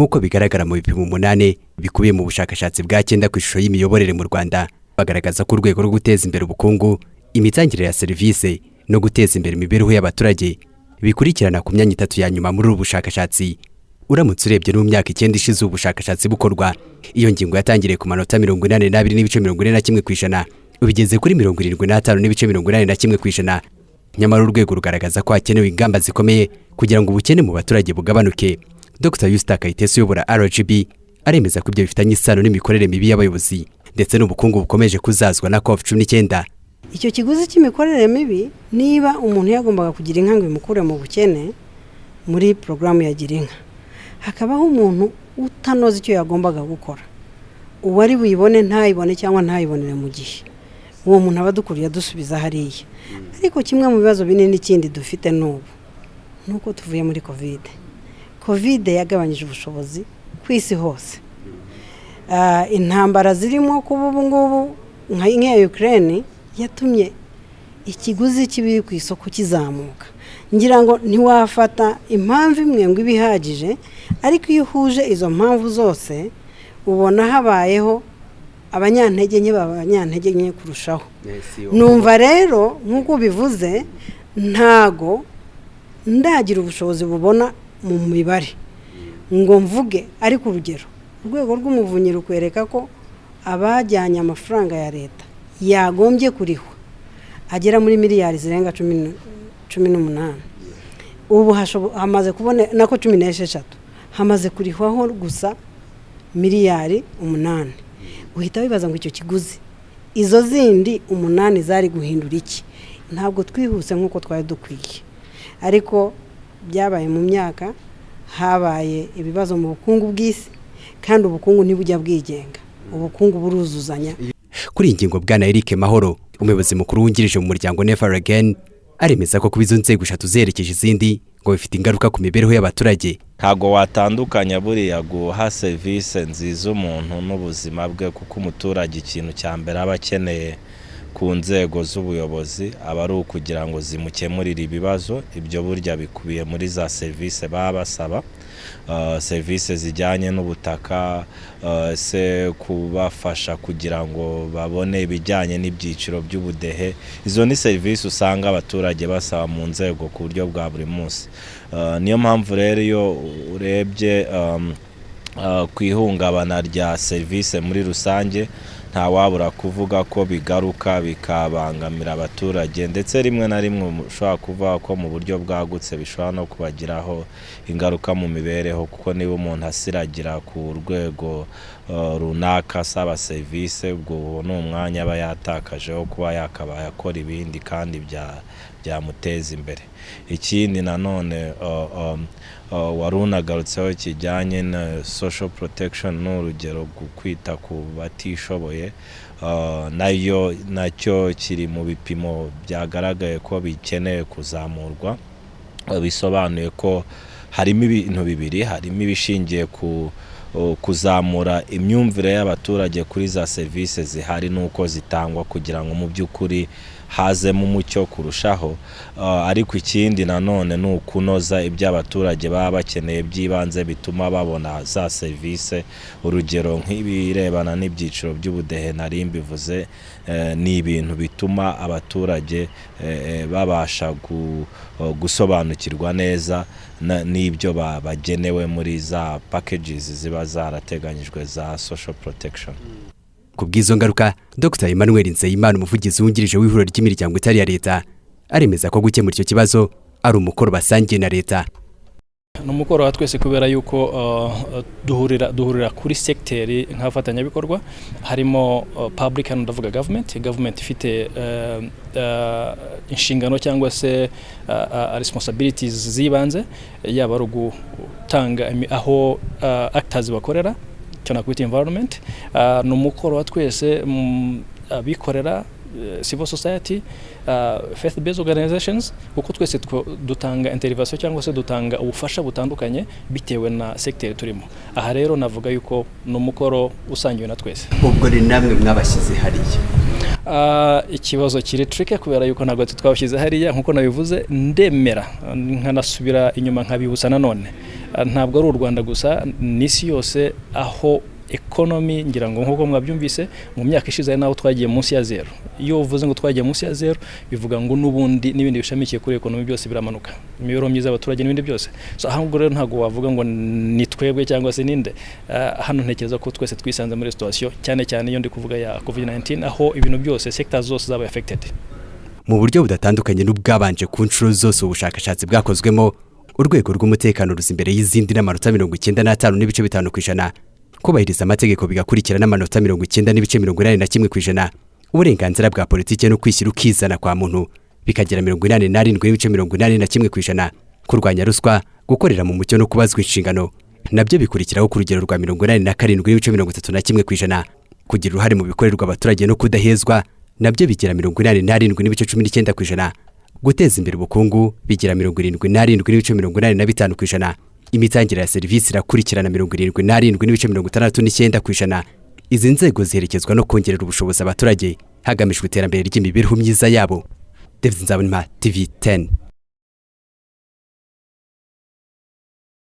nk'uko bigaragara mu bipimo 8 bikubiye mu bushakashatsi bwa cyenda ku ishusho y'imiyoborere mu Rwanda, bagaragaza ko urwego rwo guteza imbere ubukungu, imitangire ya serivisi no guteza imbere imibereho y'abaturage bikurikirana ku myanya 3 ya nyuma muri ubu bushakashatsi. Uramutse urebye no mu myaka 9 ishize ubushakashatsi bukorwa, iyo ngingo yatangiriye ku manota 82.41%, ubigeze kuri 75.81%. Nyamara urwego rugaragaza ko hakenewe ingamba zikomeye kugira ngo ubukene mu baturage bugabanuke. Dr. Yusta Kayitesi uyobora RGB aremeza ko ibyo bifitanye isano n'imikorere mibi y'abayobozi ndetse n'ubukungu bukomeje kuzazwa na COVID-19. Icyo kiguzi cy'imikorere mibi, niba umuntu yagombaga kugira inka ngo imukure mu bukene muri programu ya Girinka, hakabaho umuntu utanoza icyo yagombaga gukora, uwari buyibone ntayibone cyangwa ntayibonere mu gihe, uwo muntu abadukuriye dusubiza hariya. Ariko kimwe mu bibazo binini kindi dufite n'ubu nuko tuvuye muri COVID yagabanyije ubushobozi ku isi hose. Intambara zirimo kuba ubu ngubu nka Ukraine yatumye ikiguzi kibiri ku isoko kizamuka. Ngira ngo ntiwafata impamvu imwe ngo ibihagije, ariko iyo uhuje izo mpamvu zose ubona habayeho abanyantege nke kurushaho. Numva rero nk'uko bivuze ntago ndagira ubushobozi bubona mu mibare ngo mvuge, ariko urugero urwego rw'umuvunyi rukwereka ko abajyanye amafaranga ya leta yagombye kurihwa agera muri miliyari zirenga 18. Ubu hamaze kubone nako 16 hamaze kurihwaho gusa miliyari 8. Uhita wibaza ngo icyo kiguzi izo zindi 8 zari guhindura iki? Ntabwo twihuse nk'uko twari dukwiye, ariko byabaye mu myaka habaye ibibazo mu bukungu bw'isi, kandi ubukungu ntibujya bwigenga, ubukungu buruzuzanya. Kuri ingingo bwana Eric Mahoro, umuyobozi mukuru wungirije mu muryango Never Again, aremeza ko kubizo nzego 3 zerekeje izindi ngo bifite ingaruka ku mibereho y'abaturage. Ntago watandukanya buriya guha service nziza umuntu n'ubuzima bwe, kuko umuturage ikintu cya mbere aba akeneye ku nzego z'ubuyobozi aba ari ukugira ngo zimukemurire ibibazo. Ibyo burya bikubiye muri za service baba basaba, service zijyanye n'ubutaka, se kubafasha kugira ngo babone ibijyanye n'ibyiciro by'ubudehe. Izo ni service usanga abaturage basaba mu nzego ku buryo bwa buri munsi. Niyo mpamvu rero iyo urebye kwihungabana rya service muri rusange, nta wabura kuvuga ko bigaruka bikabangamira abaturage, ndetse rimwe na rimwe ushobora kuvuga ko mu buryo bwagutse bishobora no kubagiraho ingaruka mu mibereho, kuko niba umuntu asiragira ku rwego runaka saba service, ubwo ni umwanya aba yatakajeho kuba yakabaye akora ibindi kandi byamuteza imbere. Ikindi nanone warunagarutseho kijyanye na social protection n'urugero kwita ku batishoboye, nacyo kiri mu bipimo byagaragaye ko bikeneye kuzamurwa. Bisobanuye ko harimo ibintu bibiri, harimo ibishingiye ku kuzamura imyumvire y'abaturage kuri za service zihari nuko zitangwa kugira ngo mu by'ukuri hazemo umucyo kurushaho, ariko ikindi nanone ni ukunoza iby'abaturage baba bakeneye by'ibanze bituma babona za service. Urugero nk'ibirebana n'ibyiciro by'ubudehe nari mbivuze, ni ibintu bituma abaturage babasha gusobanukirwa neza n'ibyo bagenewe muri za packages ziba zarateganyijwe za social protection. Kubwizo ngaruka, Dr. Emmanuel Nzeyimana, umuvugizi wungirije w'ihuriro ry'imiryango itari ya leta, aremeza ko gukemura icyo kibazo ari umukoro basangiye na leta. Numukoro wa twese kubera yuko duhurira kuri secteri nk'abafatanyabikorwa, harimo public and ndavuga government ifite inshingano cyangwa se responsibilities zibanze, yaba ari gutanga aho actors bakorera cyane kwita environment. Numukoro wa twese abikorera, civil society, faith based organizations, kuko twese dutanga intervention cyangwa se dutanga ubufasha butandukanye bitewe na sector turimo. Aha rero navuga yuko numukoro usangiwe na twese. Ubwo ni namwe mwabashyize hariya. Ikibazo kiri tricky kubera yuko ntabwo twabashyize hariya nkuko nabivuze, ndemera nkanasubira inyuma nkabibutsa nanone. ntabwo ari u Rwanda gusa n'isi yose aho economy ngira ngo nkuko mwabyumvise mu myaka ishize naho twagiye munsi ya zero. Iyo uvuze ngo twagiye munsi ya zero bivuga ngo n'ubundi n'ibindi bishamikiye kuri economy byose biramanuka, imibereho myiza y'abaturage n'ibindi byose. So ahubwo rero ntago wavuga ngo ni twebwe cyangwa se ninde. Hano ntekereza ko twese twisanze muri situation cyane cyane iyo ndi kuvuga ya COVID-19 aho ibintu byose sectors zose zaba affected mu buryo budatandukanye n'ubwabanje ku nshuro zose ubushakashatsi bwakozwemo. Urwego rw'umutekano ruzi imbere y'izindi n'amanota 95.5% kubahiriza amategeko bigakurikira n'amanota 90.81%. Uburenganzira bwa politike no kwishyira ukizana kwa muntu bikagira 87.81%. Kurwanya ruswa, gukorera mu mucyo no kubazwa inshingano nabyo bikurikiraho ku rugero rwa 87.31%. Kugira uruhare mu bikorerwa abaturage no kudahezwa nabyo bigira 87.19%. Guteza imbere ubukungu bigira 77.85%. Imitangire ya serivisi irakurikirana 77.69%. Izi nzego ziherekezwa no kongerera ubushobozi abaturage hagamijwe iterambere ry'imibereho myiza yabo. David Nzabonimpa, TV 10.